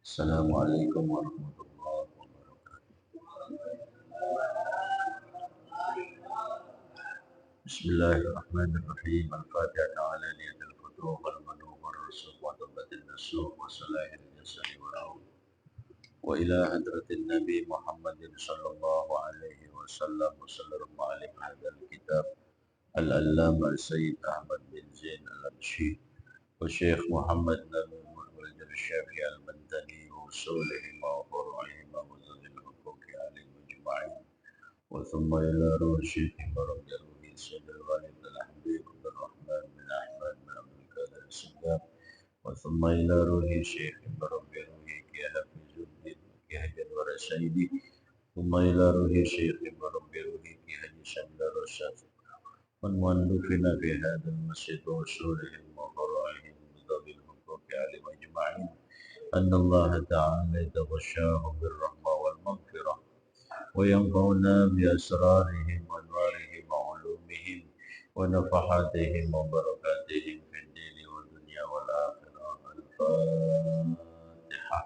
السلام عليكم ورحمة الله وبركاته. بسم الله الرحمن الرحيم. الفاتحة على نية الفتوح والمنوب والرسوخ وطبة النسوخ وصلاح الجسد والروح وإلى حضرة النبي محمد صلى الله عليه وسلم وسلم عليه هذا الكتاب العلامة السيد أحمد بن زين الأبشي والشيخ محمد نبي والجل الشافعي المدني وصولهما وفروعهما وذوي الحقوق عليهم أجمعين وثم إلى روح الشيخ ورب روحي سيد الوالد الحبيب عبد الرحمن بن أحمد بن عبد القادر السلام وثم إلى روح الشيخ ورب روحي كي حفظ الدين كي حجر ورسيدي ثم إلى روح الشيخ ورب روحي كي حجر شمل رشاد ونوفنا في هذا المسجد وأصولهم وفرائهم بذوي الحقوق عليهم أجمعين أن الله تعالى يتغشاهم بالرحمة والمغفرة وينفعنا بأسرارهم وأنوارهم وعلومهم ونفحاتهم وبركاتهم في الدين والدنيا والآخرة. الفاتحة.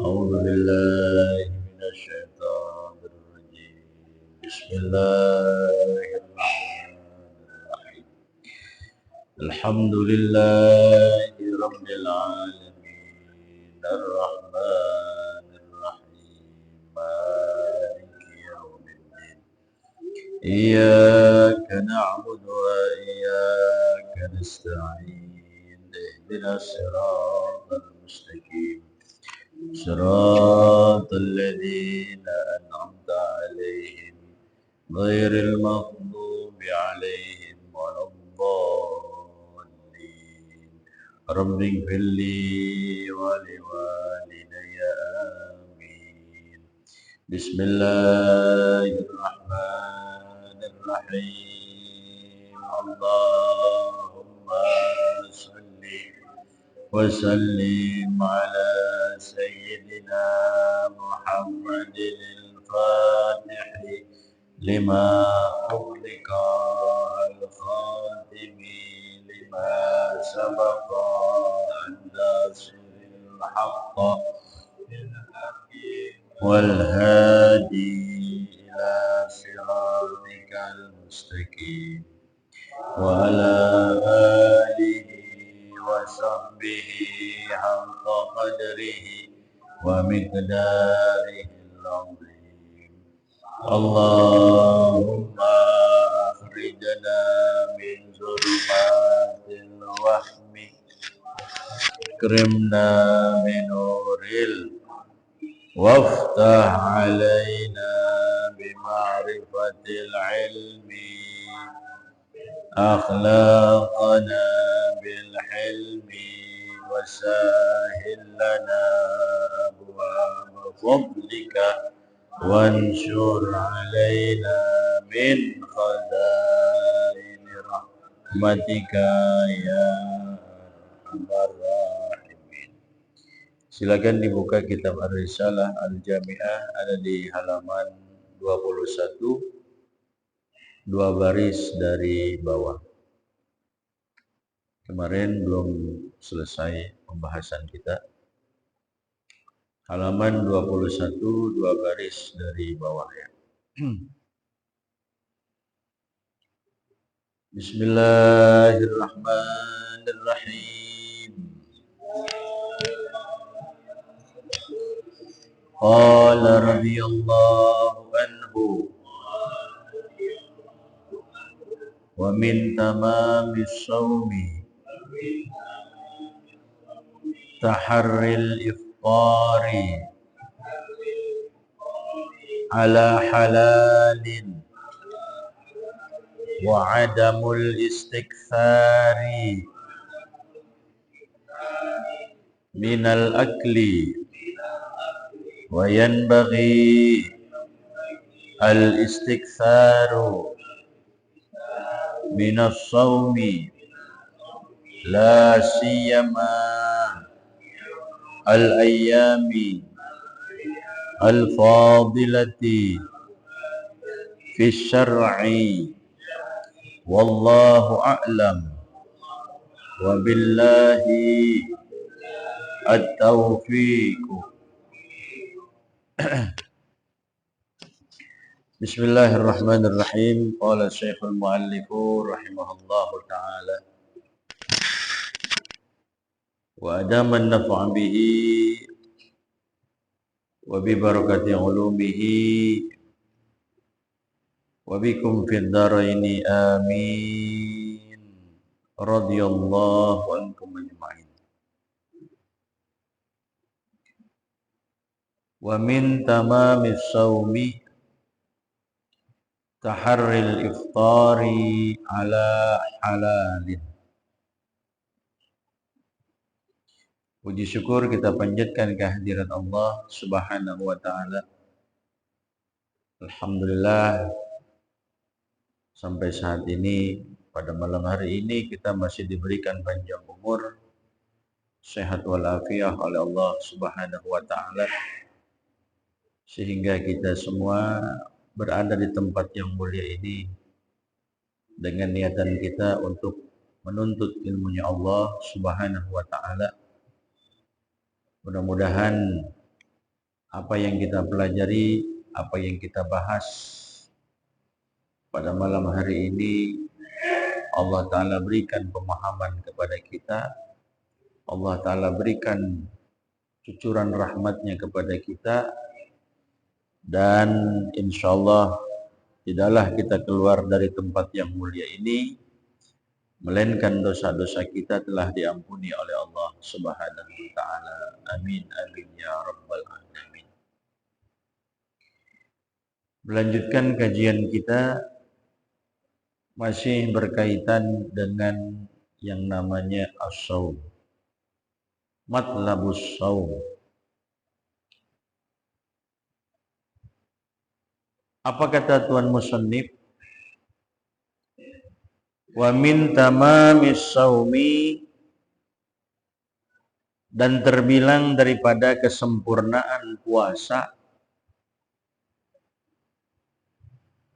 أعوذ بالله من الشيطان الرجيم. بسم الله الرحمن الرحيم. الحمد لله رب العالمين الرحمن الرحيم مالك يوم الدين إياك نعبد وإياك نستعين اهدنا الصراط المستقيم صراط الذين أنعمت عليهم غير المغضوب عليهم ولا الضالين. رب اغفر لي ولوالدي آمين. بسم الله الرحمن الرحيم. اللهم صل وسلم على سيدنا محمد الفاتح لما أغلق الخاتم لما سبق الناصر الحق والهادي إلى صراطك المستقيم وعلى آله وصحبه حق قدره ومقداره العظيم. اللهم أخرجنا من ظلمات الوهم أكرمنا بنور وافتح علينا بمعرفة العلم أخلاقنا بالحلم وسهل لنا أبواب فضلك وانشر علينا من خزائن رحمتك يا أرحم الراحمين. Silakan dibuka kitab Ar-Risalah Al-Jami'ah, ada di halaman 21, dua baris dari bawah. Kemarin belum selesai pembahasan kita. Halaman 21, dua baris dari bawah ya. Bismillahirrahmanirrahim. Qala radhiyallahu anhu wa min tamamis sawmi taharril ifqari ala halalin wa adamul istikthari minal akli wa yanbaghi al istiktharu minas sawmi la siyama al ayyami al fadilati fi syar'i wallahu a'lam wa billahi التوفيق. بسم الله الرحمن الرحيم. قال الشيخ المؤلف رحمه الله تعالى: وأدام النفع به وببركة علومه وبكم في الدارين آمين. رضي الله عنكم أجمعين. ومن تمام الصوم تحري الإفطار على حلال. Puji syukur kita panjatkan kehadirat Allah Subhanahu wa taala. Alhamdulillah, sampai saat ini pada malam hari ini kita masih diberikan panjang umur, sehat walafiat oleh Allah Subhanahu wa taala, sehingga kita semua berada di tempat yang mulia ini dengan niatan kita untuk menuntut ilmunya Allah Subhanahu wa taala. Mudah-mudahan apa yang kita pelajari, apa yang kita bahas pada malam hari ini, Allah Ta'ala berikan pemahaman kepada kita, Allah Ta'ala berikan cucuran rahmatnya kepada kita, dan insya Allah tidaklah kita keluar dari tempat yang mulia ini melainkan dosa-dosa kita telah diampuni oleh Allah Subhanahu wa taala. Amin amin ya rabbal alamin. Melanjutkan kajian kita masih berkaitan dengan yang namanya as-shaum. Matlabus shaum. Apa kata Tuan Musannif? Wa min tamamis shaumi, dan terbilang daripada kesempurnaan puasa.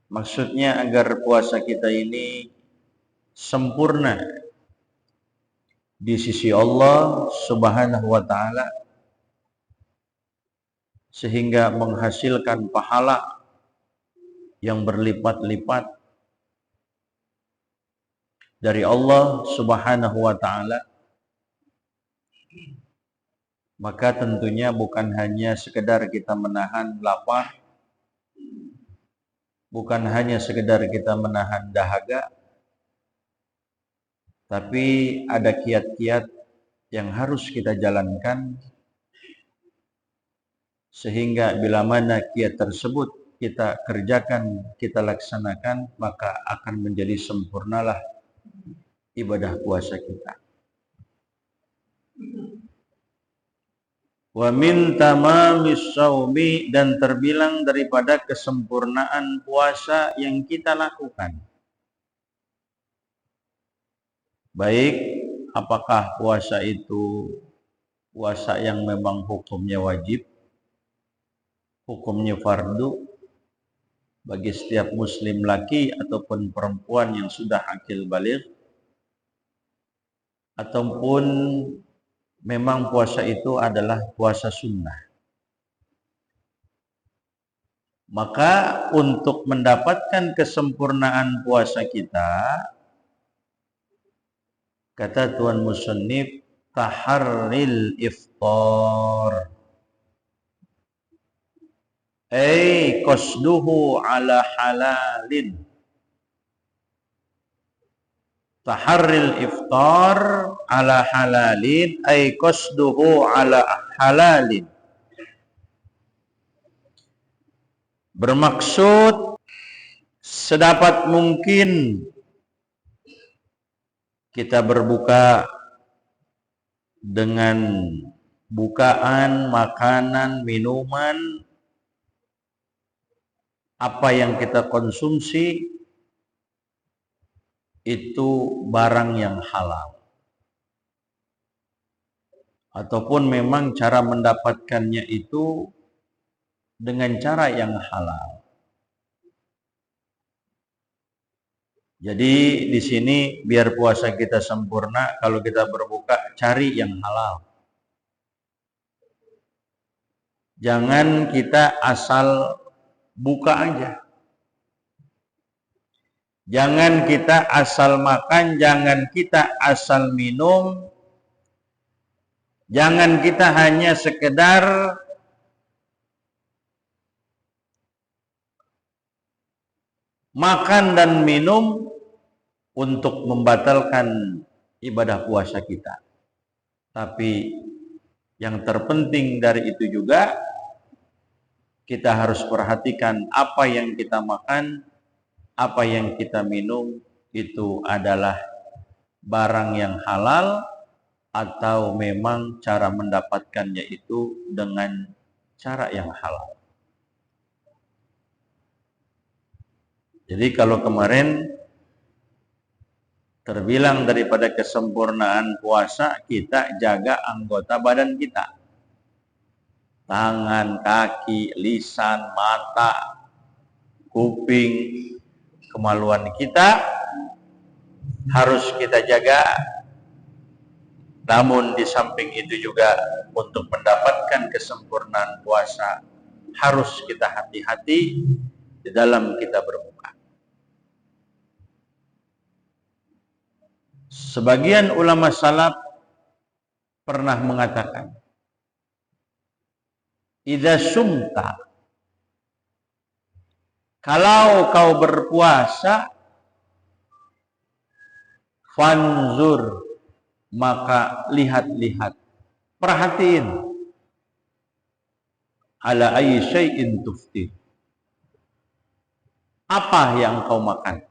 Maksudnya agar puasa kita ini sempurna di sisi Allah Subhanahu wa taala, sehingga menghasilkan pahala yang berlipat-lipat dari Allah Subhanahu wa taala. Maka tentunya bukan hanya sekedar kita menahan lapar, bukan hanya sekedar kita menahan dahaga, tapi ada kiat-kiat yang harus kita jalankan, sehingga bila mana kiat tersebut kita kerjakan, kita laksanakan, maka akan menjadi sempurnalah ibadah puasa kita. Wa min tamamis shaumi, dan terbilang daripada kesempurnaan puasa yang kita lakukan. Baik, apakah puasa itu puasa yang memang hukumnya wajib, hukumnya fardu bagi setiap muslim laki ataupun perempuan yang sudah akil baligh, ataupun memang puasa itu adalah puasa sunnah. Maka untuk mendapatkan kesempurnaan puasa kita, kata Tuan Musannif, taharril iftar, ay qasduhu ala halalin. Taharril iftar ala halalin, ay qasduhu ala halalin. Bermaksud sedapat mungkin kita berbuka dengan bukaan, makanan, minuman, apa yang kita konsumsi itu barang yang halal, ataupun memang cara mendapatkannya itu dengan cara yang halal. Jadi di sini biar puasa kita sempurna, kalau kita berbuka cari yang halal. Jangan kita asal buka aja. Jangan kita asal makan, jangan kita asal minum. Jangan kita hanya sekedar makan dan minum untuk membatalkan ibadah puasa kita. Tapi yang terpenting dari itu juga, kita harus perhatikan apa yang kita makan, apa yang kita minum, itu adalah barang yang halal atau memang cara mendapatkannya itu dengan cara yang halal. Jadi kalau kemarin terbilang daripada kesempurnaan puasa, kita jaga anggota badan kita. Tangan, kaki, lisan, mata, kuping, kemaluan kita harus kita jaga. Namun di samping itu juga untuk mendapatkan kesempurnaan puasa harus kita hati-hati di dalam kita berbuka. Sebagian ulama salaf pernah mengatakan, idza sumta, kalau kau berpuasa, fanzur, maka lihat-lihat, perhatiin, ala ayyi syai'in tuftir, apa yang kau makan,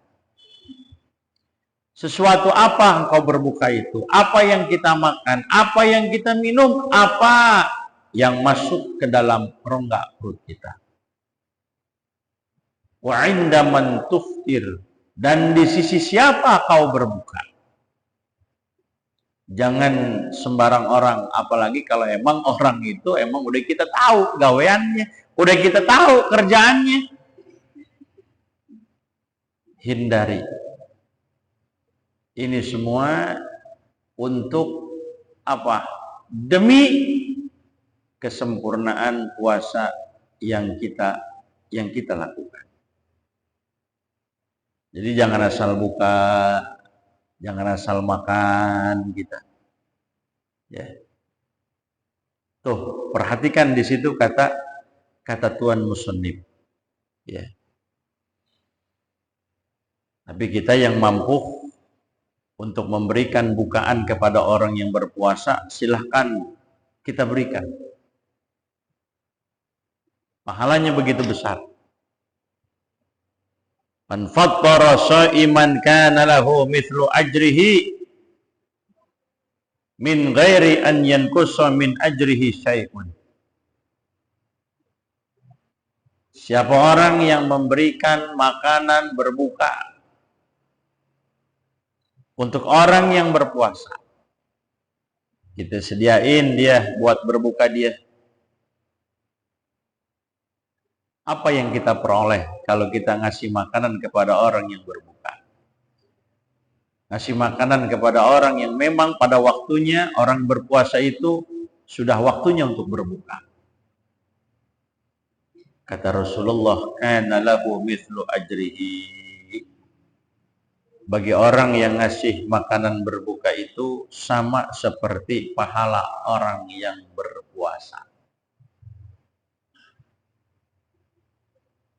sesuatu apa engkau berbuka itu, apa yang kita makan, apa yang kita minum, apa yang masuk ke dalam rongga perut kita. Wa indaman tuftir, dan di sisi siapa kau berbuka. Jangan sembarang orang, apalagi kalau emang orang itu emang udah kita tahu gaweannya, udah kita tahu kerjaannya. Hindari. Ini semua untuk apa? Demi kesempurnaan puasa yang kita lakukan. Jadi jangan asal buka, jangan asal makan kita. Ya. Tuh, perhatikan di situ kata Tuan Musannif. Ya. Tapi kita yang mampu untuk memberikan bukaan kepada orang yang berpuasa, silahkan kita berikan. Pahalanya begitu besar. Man fattara sha'iman kana lahu mithlu ajrihi min ghairi an yanqusa min ajrihi syai'un. Siapa orang yang memberikan makanan berbuka untuk orang yang berpuasa, kita sediain dia buat berbuka dia. Apa yang kita peroleh kalau kita ngasih makanan kepada orang yang berbuka? Ngasih makanan kepada orang yang memang pada waktunya orang berpuasa itu sudah waktunya untuk berbuka. Kata Rasulullah, kana lahu mithlu ajrihi. Bagi orang yang ngasih makanan berbuka itu sama seperti pahala orang yang berpuasa.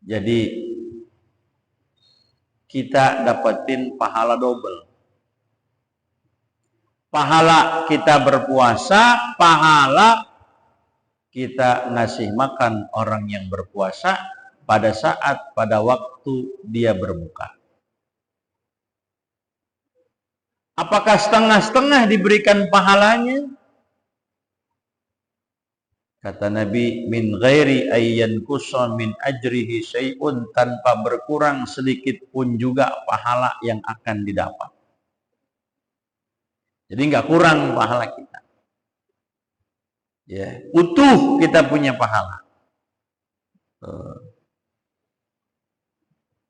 Jadi kita dapetin pahala double. Pahala kita berpuasa, pahala kita ngasih makan orang yang berpuasa pada waktu dia berbuka. Apakah setengah-setengah diberikan pahalanya? Kata Nabi, min ghairi ayyan kusa min ajrihi syai'un, tanpa berkurang sedikit pun juga pahala yang akan didapat. Jadi nggak kurang pahala kita. Ya, utuh kita punya pahala.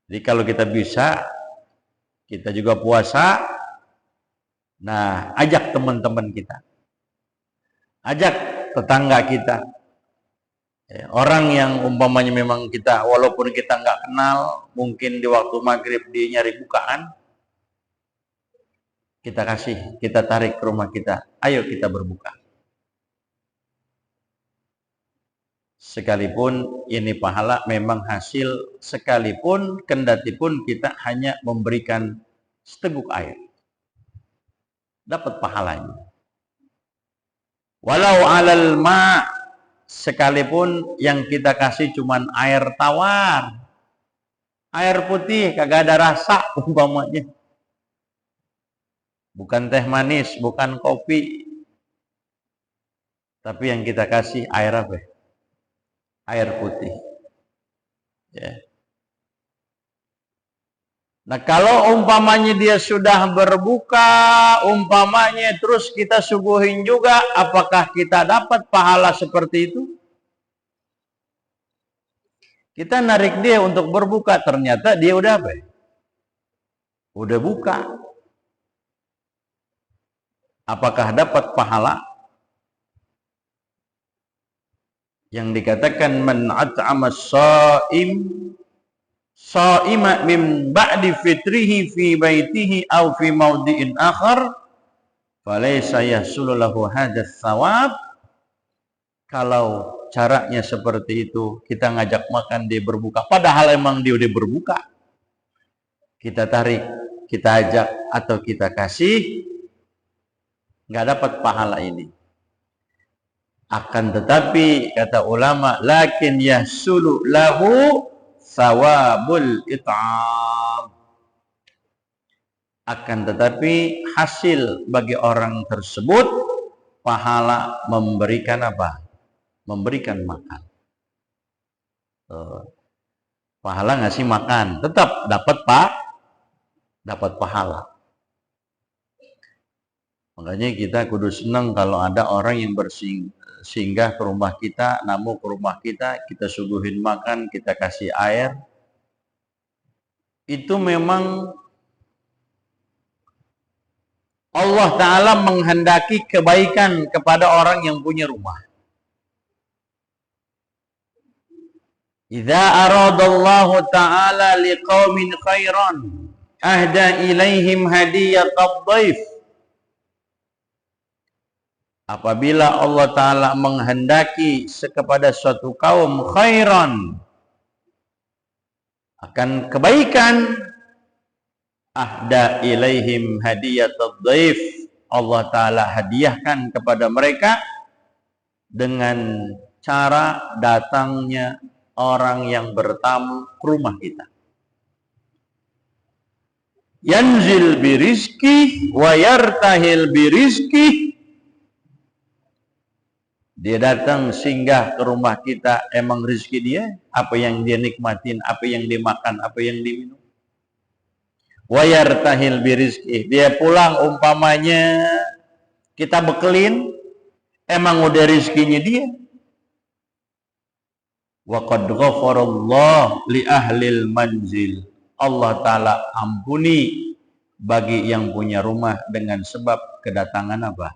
Jadi kalau kita bisa, kita juga puasa. Nah, ajak teman-teman kita. Ajak tetangga kita, Ya, orang yang umpamanya memang kita, walaupun kita nggak kenal, mungkin di waktu maghrib dia nyari bukaan, kita kasih, kita tarik ke rumah kita, ayo kita berbuka. Sekalipun ini pahala memang hasil, sekalipun kendatipun kita hanya memberikan seteguk air, dapat pahalanya. Walau alal ma, sekalipun yang kita kasih cuman air tawar, air putih kagak ada rasa umpamanya, bukan teh manis, bukan kopi, tapi yang kita kasih air apa? Air putih. Ya. Nah, kalau umpamanya dia sudah berbuka, umpamanya terus kita suguhin juga, apakah kita dapat pahala seperti itu? Kita narik dia untuk berbuka, ternyata dia udah apa? Udah buka. Apakah dapat pahala? Yang dikatakan man at'ama shaim sha'ima min ba'di fitrihi fi baitihi aw fi mawdi'in akhar falaysa yahsulu lahu hadzal thawab. Kalau caranya seperti itu, kita ngajak makan dia berbuka, padahal emang dia udah berbuka, kita tarik, kita ajak atau kita kasih, nggak dapat pahala ini. Akan tetapi kata ulama, lakin yahsulu lahu thawabul it'am. Akan tetapi hasil bagi orang tersebut pahala memberikan apa? Memberikan makan. Pahala ngasih makan, tetap dapat pahala. Makanya kita kudu senang kalau ada orang yang singgah ke rumah kita, namu ke rumah kita, kita suguhin makan, kita kasih air. Itu memang Allah Ta'ala menghendaki kebaikan kepada orang yang punya rumah. Idza aradallahu ta'ala liqaumin khairan ahda ilaihim hadiyatad dhaif. Apabila Allah Ta'ala menghendaki kepada suatu kaum khairan, akan kebaikan, ahda ilaihim hadiyatud dhaif, Allah Ta'ala hadiahkan kepada mereka dengan cara datangnya orang yang bertamu ke rumah kita. Yanzil birizki wa yartahil birizki. Dia datang singgah ke rumah kita, emang rezeki dia, apa yang dia nikmatin, apa yang dia makan, apa yang dia minum. Wa yartahil birizki. Dia pulang umpamanya kita bekelin, emang udah rezekinya dia. Wa qad ghafarallahu li ahlil manzil. Allah Ta'ala ampuni bagi yang punya rumah dengan sebab kedatangan apa?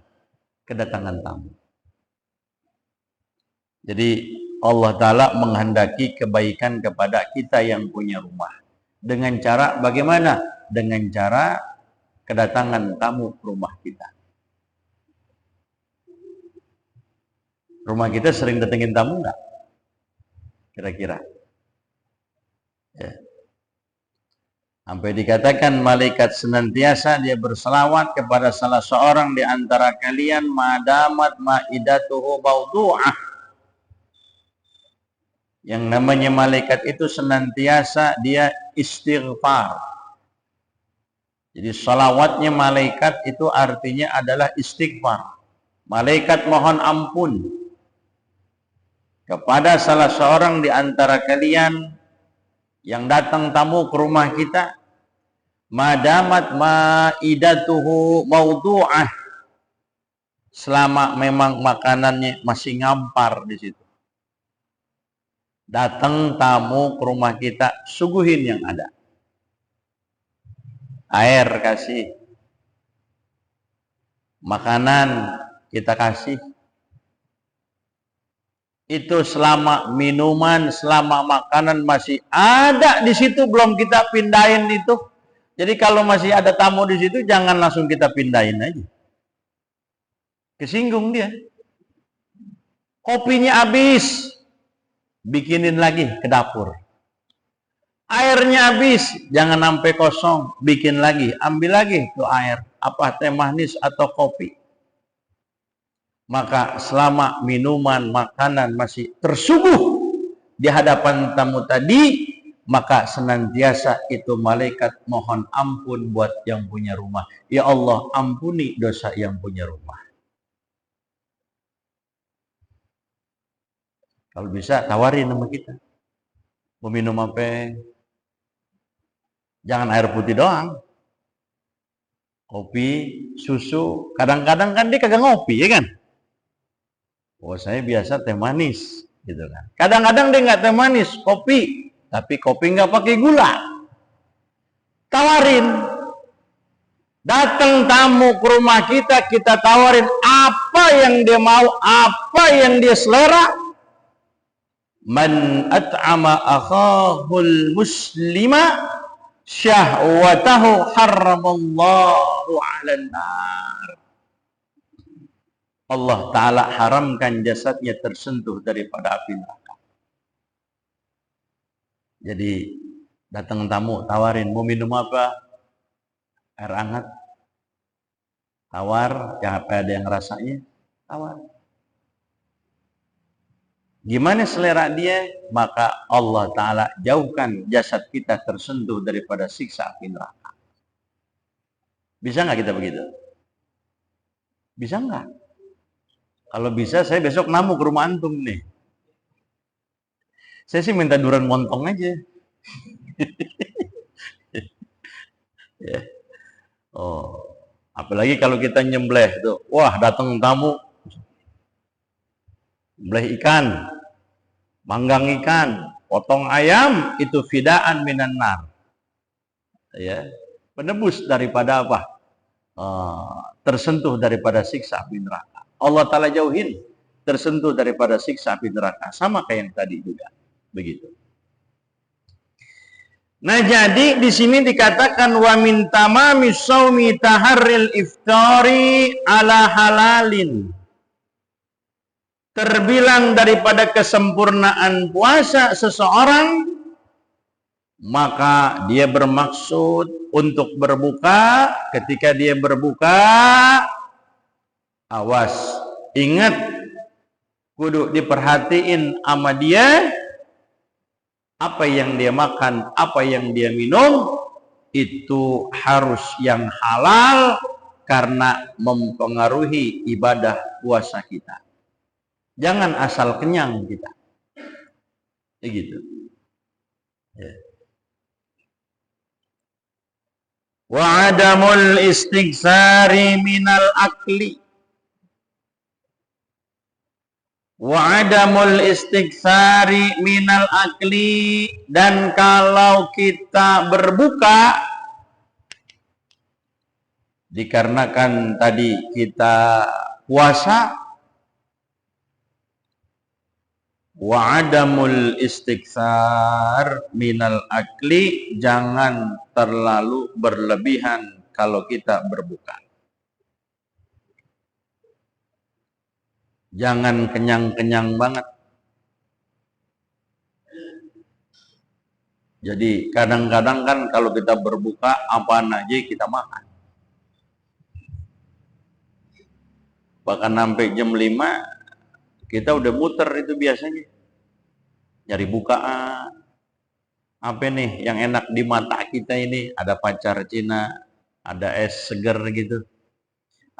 Kedatangan tamu. Jadi Allah Ta'ala menghendaki kebaikan kepada kita yang punya rumah. Dengan cara bagaimana? Dengan cara kedatangan tamu ke rumah kita. Rumah kita sering datengin tamu enggak? Kira-kira. Ya. Sampai dikatakan malaikat senantiasa dia berselawat kepada salah seorang di antara kalian madamat maidatuhu mawdu'ah. Yang namanya malaikat itu senantiasa dia istighfar. Jadi salawatnya malaikat itu artinya adalah istighfar. Malaikat mohon ampun kepada salah seorang di antara kalian yang datang tamu ke rumah kita, madamat maidatuhu mawdu'ah, selama memang makanannya masih ngampar di situ. Datang tamu ke rumah kita, suguhin yang ada. Air kasih, makanan kita kasih. Itu selama minuman, selama makanan masih ada di situ, belum kita pindahin itu. Jadi kalau masih ada tamu di situ, jangan langsung kita pindahin aja. Kesinggung dia. Kopinya habis, bikinin lagi ke dapur. Airnya habis, jangan sampai kosong, bikin lagi, ambil lagi tuh air, apa teh manis atau kopi. Maka selama minuman, makanan masih tersuguh di hadapan tamu tadi, maka senantiasa itu malaikat mohon ampun buat yang punya rumah. Ya Allah, ampuni dosa yang punya rumah. Kalau bisa tawarin sama kita. Mau minum apa? Jangan air putih doang. Kopi, susu. Kadang-kadang kan dia kagak ngopi, ya kan? Oh, saya biasa teh manis, gitu kan. Kadang-kadang dia nggak teh manis, kopi, tapi kopi nggak pakai gula. Tawarin. Datang tamu ke rumah kita tawarin apa yang dia mau, apa yang dia selera. Man at'ama akhahul muslima syahwatahu harramallahu 'alan nar. Allah Ta'ala haramkan jasadnya tersentuh daripada api neraka. Jadi datang tamu, tawarin, mau minum apa? Air hangat. Tawar, yang apa ada yang rasanya? Tawar. Gimana selera dia? Maka Allah Ta'ala jauhkan jasad kita tersentuh daripada siksa api neraka. Bisa nggak kita begitu? Bisa nggak? Kalau bisa, saya besok namu ke rumah antum nih. Saya sih minta durian montong aja. Ya. Oh, apalagi kalau kita nyembelih tuh, wah datang tamu, nyembelih ikan, manggang ikan, potong ayam, itu fidaan minan nar. Ya, penebus daripada apa? Tersentuh daripada siksa api neraka. Allah Ta'ala jauhin tersentuh daripada siksa api neraka. Sama kayak yang tadi juga. Begitu. Nah, jadi di sini dikatakan wa min tamami shaumi taharril iftari ala halalin. Terbilang daripada kesempurnaan puasa seseorang, maka dia bermaksud untuk berbuka. Ketika dia berbuka, awas, ingat, kudu diperhatiin sama dia, apa yang dia makan, apa yang dia minum, itu harus yang halal karena mempengaruhi ibadah puasa kita. Jangan asal kenyang kita. Begitu. Ya. Wa adamul istighsari minal akli. Wa adamul istighsari minal akli, dan kalau kita berbuka dikarenakan tadi kita puasa, wa adamul istighsar minal akli, jangan terlalu berlebihan kalau kita berbuka. Jangan kenyang-kenyang banget. Jadi kadang-kadang kan kalau kita berbuka apaan aja kita makan. Bahkan sampai jam 5 kita udah muter itu biasanya. Nyari bukaan. Apa nih yang enak di mata kita ini? Ada pacar Cina, ada es seger gitu.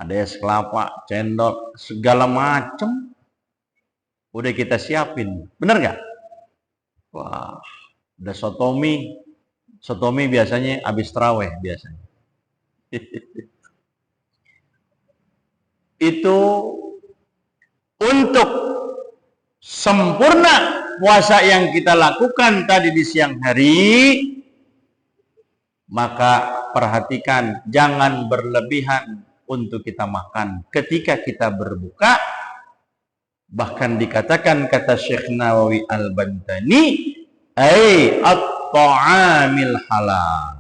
Ada es kelapa, cendol, segala macam udah kita siapin. Bener nggak? Wah, ada sotomi. Sotomi biasanya habis tarawih biasanya. Itu untuk sempurna puasa yang kita lakukan tadi di siang hari, maka perhatikan jangan berlebihan untuk kita makan. Ketika kita berbuka, Bahkan dikatakan kata Syekh Nawawi Al-Bantani, at-ta'amil halal,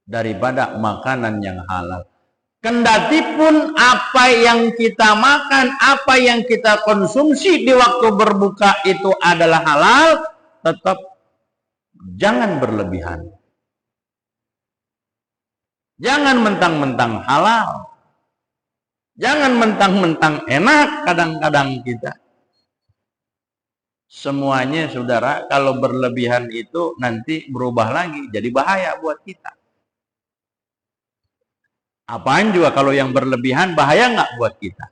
daripada makanan yang halal. Kendati pun apa yang kita makan, apa yang kita konsumsi di waktu berbuka itu adalah halal, tetap jangan berlebihan. Jangan mentang-mentang halal. Jangan mentang-mentang enak kadang-kadang kita. Semuanya saudara, kalau berlebihan itu nanti berubah lagi, jadi bahaya buat kita. Apaan juga kalau yang berlebihan bahaya nggak buat kita?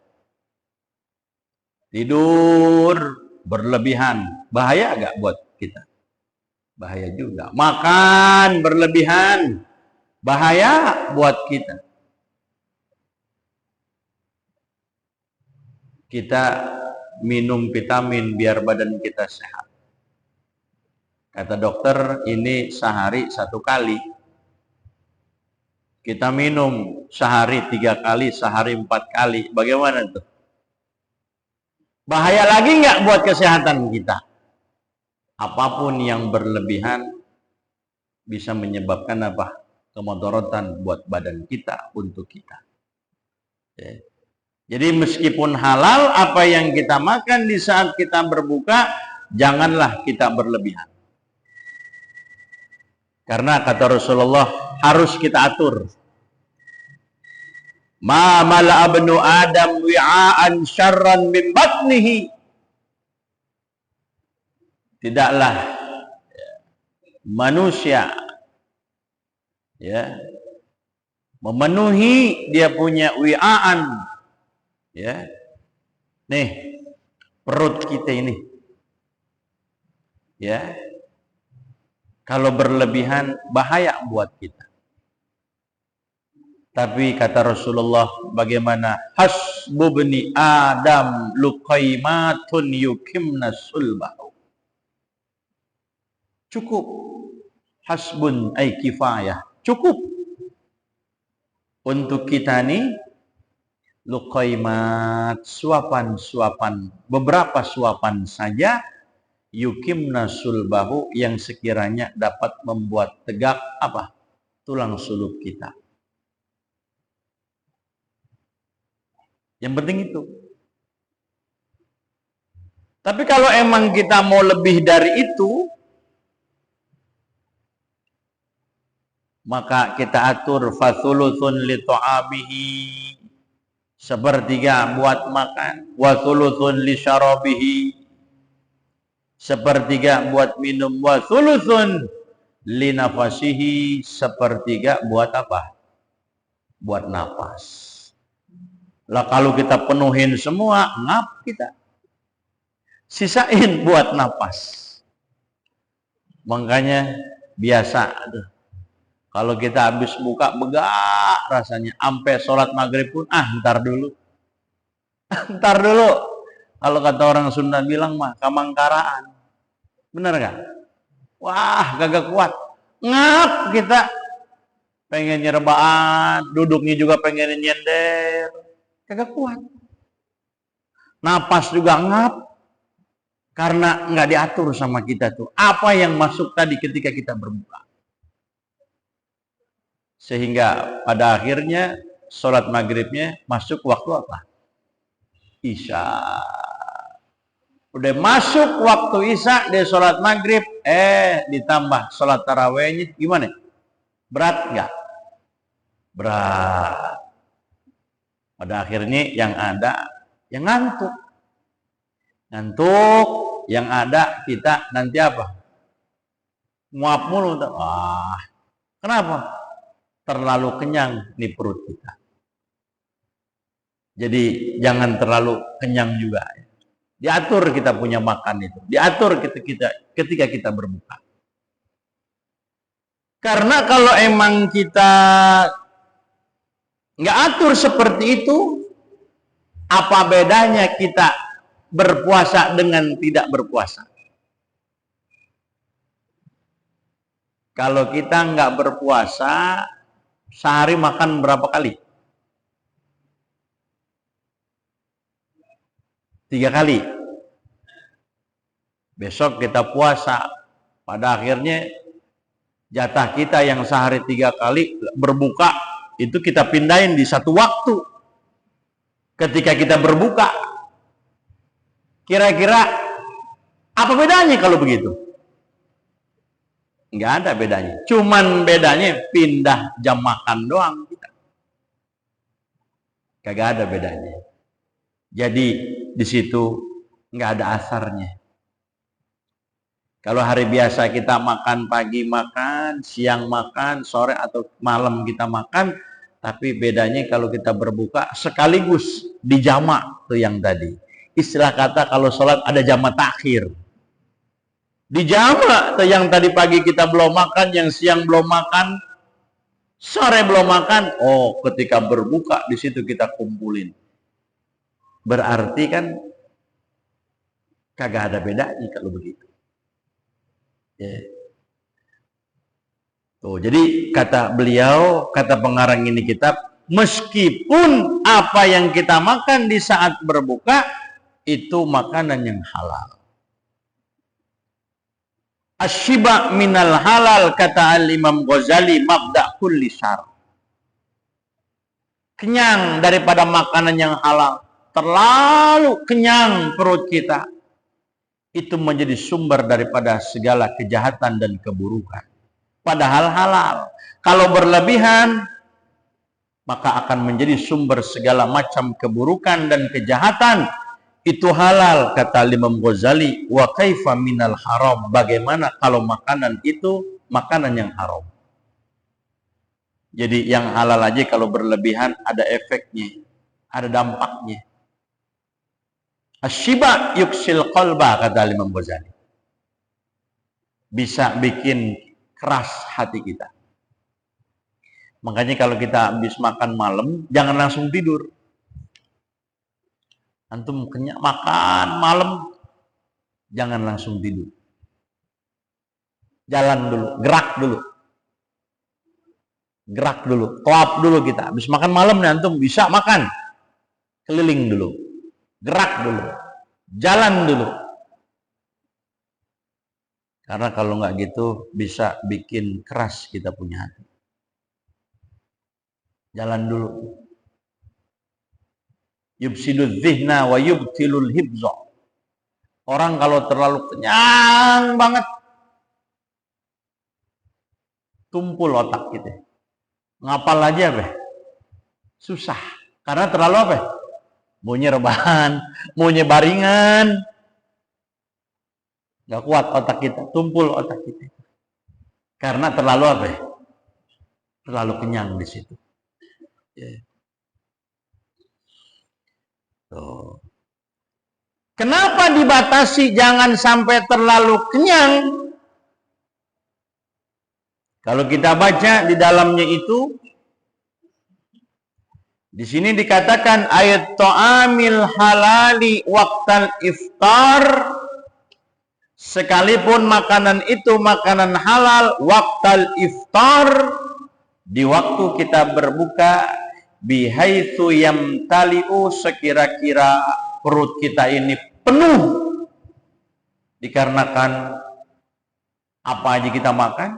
Tidur berlebihan, bahaya nggak buat kita? Bahaya juga. Makan berlebihan, bahaya buat kita. Kita minum vitamin biar badan kita sehat. Kata dokter, ini sehari 1 kali. Kita minum sehari 3 kali, sehari 4 kali. Bagaimana tuh? Bahaya lagi nggak buat kesehatan kita? Apapun yang berlebihan bisa menyebabkan apa? Kemudaratan buat badan kita, untuk kita. Jadi meskipun halal apa yang kita makan di saat kita berbuka, janganlah kita berlebihan. Karena kata Rasulullah harus kita atur. Ma mala'a ibnu Adam wi'aan syarran min batnihi. Tidaklah manusia memenuhi dia punya wi'aan, nih perut kita ini, kalau berlebihan bahaya buat kita. Tapi kata Rasulullah, bagaimana? Hasbubni Adam luqaimatun yukimna sulbahu. Cukup. Hasbun ay kifayah. Cukup. Untuk kita nih, luqaimat, suapan-suapan, beberapa suapan saja, yukimna sulbahu, yang sekiranya dapat membuat tegak apa? Tulang sulub kita. Yang penting itu. Tapi kalau emang kita mau lebih dari itu, maka kita atur fathuluthun li ta'abihi, 1/3 buat makan, wa thuluthun li syarabihi, 1/3 buat minum, wa thuluthun li nafasihi, 1/3 buat apa? Buat napas. Lah kalau kita penuhin semua, ngap kita. Sisain buat napas. Makanya biasa kalau kita habis buka begak rasanya, sampai sholat maghrib pun ntar dulu. Ntar dulu. Kalau kata orang Sunda bilang mah kamangkaraan. Bener gak? Wah, kagak kuat. Ngap kita. Pengen nyerbaan, duduknya juga pengen nyender. Kagak kuat. Napas juga ngap. Karena nggak diatur sama kita tuh. Apa yang masuk tadi ketika kita berbuka. Sehingga pada akhirnya sholat maghribnya masuk waktu apa? Isya. Udah masuk waktu isya, dia sholat maghrib, ditambah sholat tarawehnya, gimana? Berat nggak? Berat. Pada akhirnya yang ada yang ngantuk. Ngantuk, yang ada kita nanti apa? Muap mulu. Kenapa? Terlalu kenyang nih perut kita. Jadi jangan terlalu kenyang juga. Diatur kita punya makan itu. Diatur ketika kita berbuka. Karena kalau emang kita nggak atur seperti itu, apa bedanya kita berpuasa dengan tidak berpuasa? Kalau kita nggak berpuasa, sehari makan berapa kali? 3 kali. Besok kita puasa. Pada akhirnya jatah kita yang sehari 3 kali berbuka itu kita pindahin di satu waktu. Ketika kita berbuka, kira-kira apa bedanya kalau begitu? Nggak ada bedanya. Cuman bedanya pindah jam makan doang kita. Kagak ada bedanya. Jadi di situ nggak ada asarnya. Kalau hari biasa kita makan, pagi makan, siang makan, sore atau malam kita makan, tapi bedanya kalau kita berbuka sekaligus dijamak tuh yang tadi. Istilah kata kalau sholat ada jamak takhir. Dijamak tuh yang tadi pagi kita belum makan, yang siang belum makan, sore belum makan. Oh, ketika berbuka di situ kita kumpulin. Berarti kan kagak ada bedanya kalau begitu. Ya. Tuh, jadi kata beliau, kata pengarang ini kitab, meskipun apa yang kita makan di saat berbuka itu makanan yang halal. Asyiba minal halal, kata Al-Imam Ghazali, mabda' kulli syar. Kenyang daripada makanan yang halal, terlalu kenyang perut kita, itu menjadi sumber daripada segala kejahatan dan keburukan. Padahal halal. Kalau berlebihan, maka akan menjadi sumber segala macam keburukan dan kejahatan. Itu halal, kata Imam Ghazali. Wa kaifa minal haram. Bagaimana kalau makanan itu makanan yang haram? Jadi yang halal aja kalau berlebihan ada efeknya, ada dampaknya. Asyiba yuksil qalba, kata Imam Ghazali. Bisa bikin keras hati kita. Makanya kalau kita habis makan malam, jangan langsung tidur. Antum kenyang makan malam, jangan langsung tidur. Jalan dulu, gerak dulu. Gerak dulu, tawaf dulu kita. Habis makan malam nih antum bisa makan. Keliling dulu. Gerak dulu, jalan dulu. Karena kalau nggak gitu bisa bikin keras kita punya hati. Jalan dulu. Yubsidul dzihna wa yubtilul hibza. Orang kalau terlalu kenyang banget, tumpul otak kita. Ngapal aja apa? Susah. Karena terlalu apa? Maunya rebahan, maunya baringan. Gak kuat otak kita, tumpul otak kita. Karena terlalu apa? Terlalu kenyang di situ. Ya. Tuh. Kenapa dibatasi jangan sampai terlalu kenyang? Kalau kita baca di dalamnya itu, di sini dikatakan ayat ta'amil halali waqtal iftar, sekalipun makanan itu makanan halal waqtal iftar, di waktu kita berbuka, bihaitsu yamtali'u, sekira-kira perut kita ini penuh dikarenakan apa aja kita makan.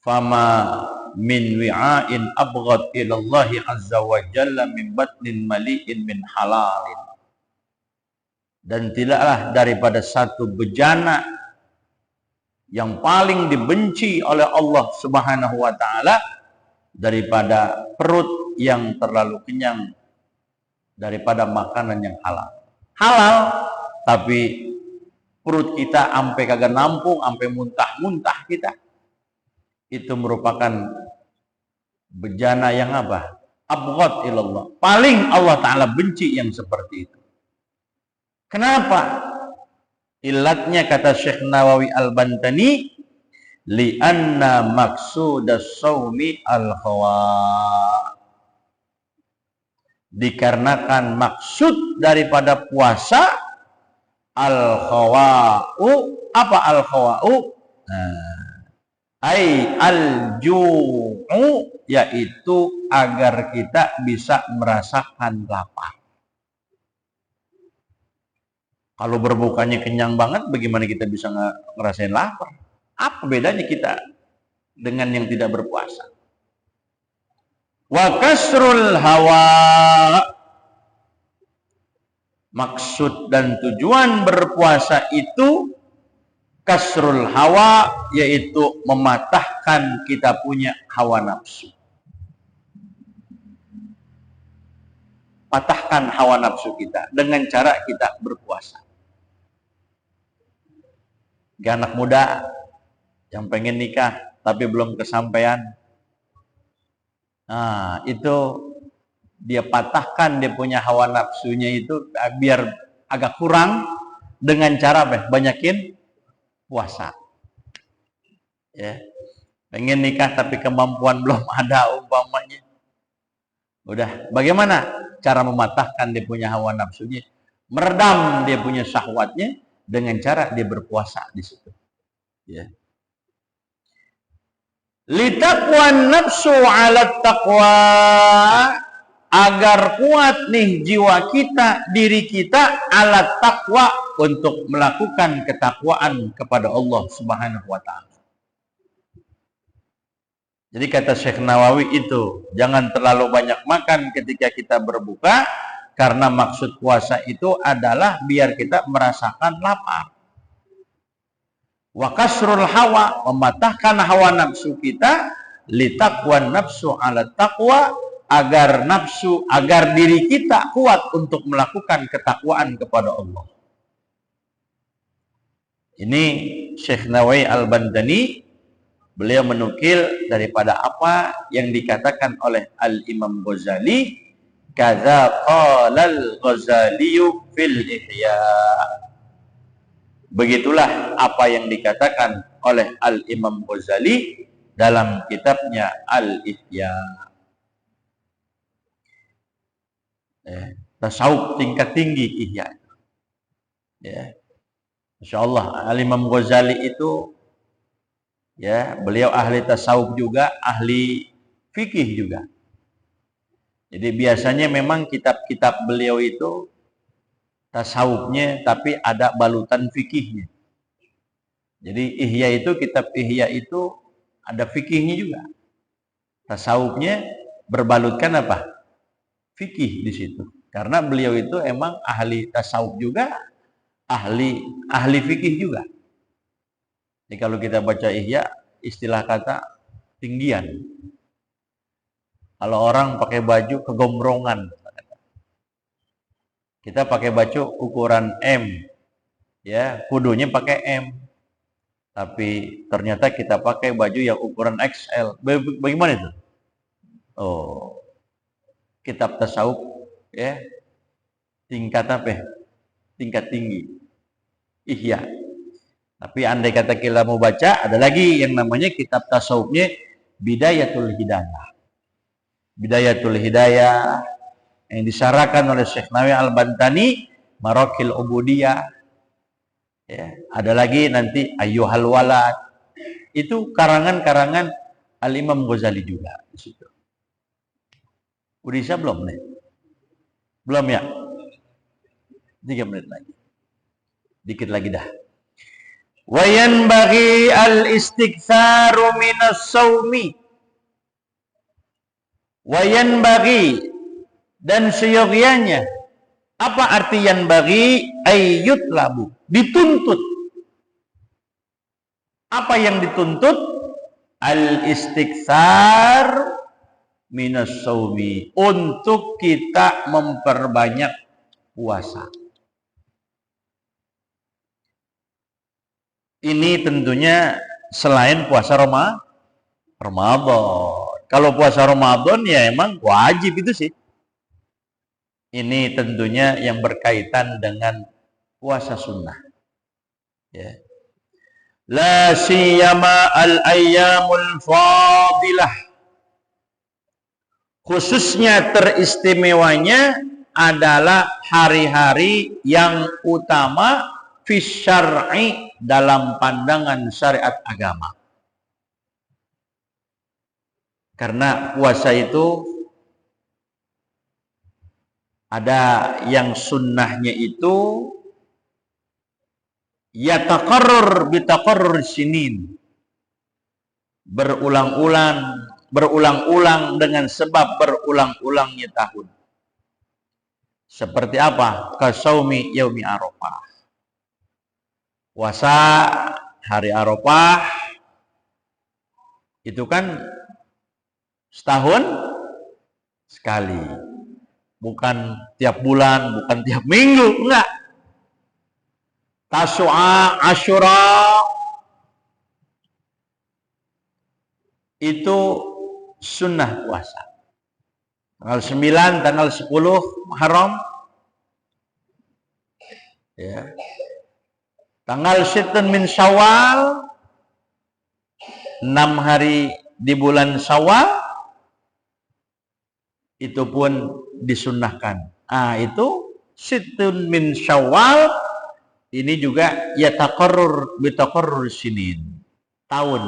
Fama min wi'ain abghad ilallahi azza wa jalla min batnin mali'in min halalin. Dan tidaklah daripada satu bejana yang paling dibenci oleh Allah subhanahu wa ta'ala daripada perut yang terlalu kenyang daripada makanan yang halal. Halal, tapi perut kita sampai kagak nampung, sampai muntah-muntah kita. Itu merupakan bejana yang apa? Abghad ilallah. Paling Allah Ta'ala benci yang seperti itu. Kenapa? Ilatnya kata Syekh Nawawi Al-Bantani, li'anna maqsudas shaumi al-khawa. Dikarenakan maksud daripada puasa al-khawa'u. Apa al-khawa'u? Ai al-ju'u, yaitu agar kita bisa merasakan lapar. Kalau berbukanya kenyang banget, bagaimana kita bisa ngerasain lapar? Apa bedanya kita dengan yang tidak berpuasa? Wa kasrul hawa, maksud dan tujuan berpuasa itu kasrul hawa, yaitu mematahkan kita punya hawa nafsu. Patahkan hawa nafsu kita dengan cara kita berpuasa. Anak muda yang pengen nikah tapi belum kesampaian, nah itu dia patahkan dia punya hawa nafsunya itu biar agak kurang dengan cara banyakin puasa. Ya, pengen nikah tapi kemampuan belum ada umpamanya. Udah, bagaimana cara mematahkan dia punya hawa nafsunya? Meredam dia punya syahwatnya dengan cara dia berpuasa di situ. Ya. Litaqwan nafsu 'ala taqwa, agar kuat nih jiwa kita, diri kita 'ala taqwa, untuk melakukan ketakwaan kepada Allah Subhanahu wa taala. Jadi kata Syekh Nawawi itu, jangan terlalu banyak makan ketika kita berbuka, karena maksud puasa itu adalah biar kita merasakan lapar. Wa kasrul hawa, mematahkan hawa nafsu kita, litaqwan nafsu 'ala taqwa, agar diri kita kuat untuk melakukan ketakwaan kepada Allah. Ini Syekh Nawawi Al-Bantani, beliau menukil daripada apa yang dikatakan oleh Al-Imam Ghazali, kadza qala al-Ghazali fil Ihya. Begitulah apa yang dikatakan oleh Al-Imam Ghazali dalam kitabnya Al-Ihya. Tasawuf tingkat tinggi Ihya. Ya. Insyaallah Al-Imam Ghazali itu, ya, beliau ahli tasawuf juga, ahli fikih juga. Jadi biasanya memang kitab-kitab beliau itu tasawufnya tapi ada balutan fikihnya. Jadi Ihya itu, kitab Ihya itu ada fikihnya juga. Tasawufnya berbalutkan apa? Fikih di situ. Karena beliau itu emang ahli tasawuf juga, ahli fikih juga. Jadi kalau kita baca Ihya, istilah kata tinggian. Kalau orang pakai baju kegombrongan, kita pakai baju ukuran M, ya, kudunya pakai M. Tapi ternyata kita pakai baju yang ukuran XL. Bagaimana itu? Oh, kitab tasawuf, ya, tingkat apa? Tingkat tinggi. Ihya. Tapi andai kata kita mau baca, ada lagi yang namanya kitab tasawufnya Bidayatul Hidayah. Bidayatul Hidayah yang disarahkan oleh Syekh Nawawi Al-Bantani, Maraqil Ubudiyah. Ya, ada lagi nanti Ayyuhal Walad. Itu karangan-karangan Al-Imam Ghazali juga di situ. Udah bisa belum nih? Belum ya? 3 menit lagi. Dikit lagi dah. Wa yanbaghi al-istiktsaru minas shaumi. Wa yanbaghi, dan seyogianya. Apa arti yanbaghi? Ayyut labu, dituntut. Apa yang dituntut? Al-istiktsar minas shaumi, untuk kita memperbanyak puasa. Ini tentunya selain puasa Ramadan. Kalau puasa Ramadan ya emang wajib itu sih. Ini tentunya yang berkaitan dengan puasa sunnah. Ya. La siyama al-ayyamul fadilah. Khususnya teristimewanya adalah hari-hari yang utama fi syar'i, dalam pandangan syariat agama. Karena puasa itu ada yang sunnahnya itu Yataqarrur bitaqarrur sinin. Berulang-ulang dengan sebab berulang-ulangnya tahun. Seperti apa? Kasaumi yaumi Arafah. Puasa hari Arafah itu kan setahun sekali. Bukan tiap bulan, bukan tiap minggu, enggak. Tasu'a, Asyura itu sunnah puasa. Tanggal 9, tanggal 10 Muharram. Ya. Tanggal 7 min Syawal, 6 hari di bulan Syawal, itu pun disunnahkan. Itu 7 min Syawal, ini juga yataqarrur bitaqarrur sinin. Tahun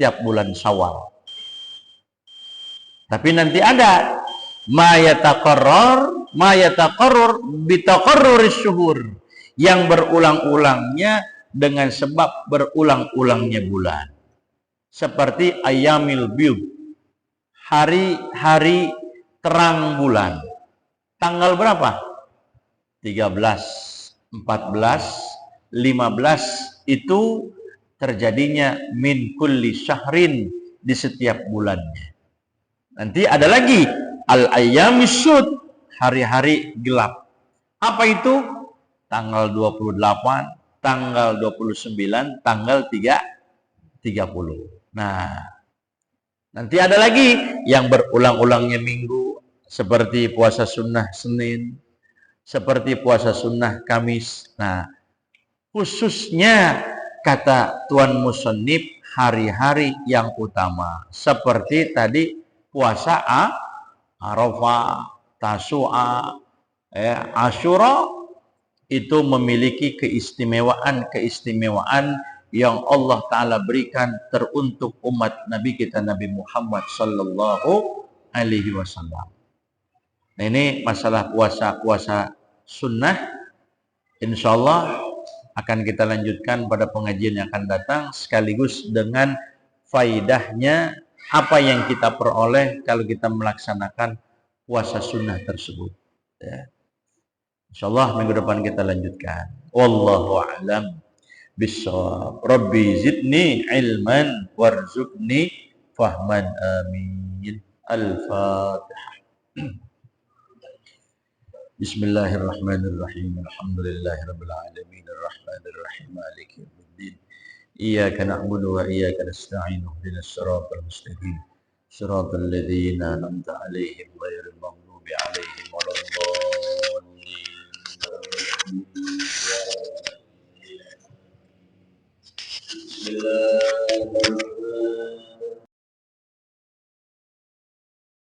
tiap bulan Syawal. Tapi nanti ada ma yataqarrur bitaqarrur syuhur, yang berulang-ulangnya dengan sebab berulang-ulangnya bulan. Seperti ayyamil biyud, hari-hari terang bulan. Tanggal berapa? 13, 14, 15 itu terjadinya min kulli syahrin, di setiap bulannya. Nanti ada lagi al-ayyamis sud, hari-hari gelap. Apa itu? Tanggal 28, tanggal 29, tanggal 30. Nah, nanti ada lagi yang berulang-ulangnya minggu, seperti puasa sunnah Senin, seperti puasa sunnah Kamis. Nah, khususnya kata Tuan Musannif, hari-hari yang utama. Seperti tadi puasa Arafah, Tasu'a, Asyura, itu memiliki keistimewaan yang Allah Ta'ala berikan teruntuk umat Nabi kita, Nabi Muhammad Sallallahu Alaihi Wasallam. Nah, ini masalah puasa sunnah. Insya Allah akan kita lanjutkan pada pengajian yang akan datang, sekaligus dengan faidahnya apa yang kita peroleh kalau kita melaksanakan puasa sunnah tersebut. Ya. InsyaAllah minggu depan kita lanjutkan. Wallahu a'lam bishawab. Rabbi zidni ilman warzuqni fahman. Amin. Al-Fatihah. Bismillahirrahmanirrahim. Alhamdulillahirabbil alamin arrahmanir rahim maliki yaumiddin. Iyyaka na'budu wa iyyaka nasta'in ihdinas siratal mustaqim. Siratal ladzina an'amta 'alaihim ghairil maghdubi 'alaihim waladdallin. Bismillahirrahmanirrahim.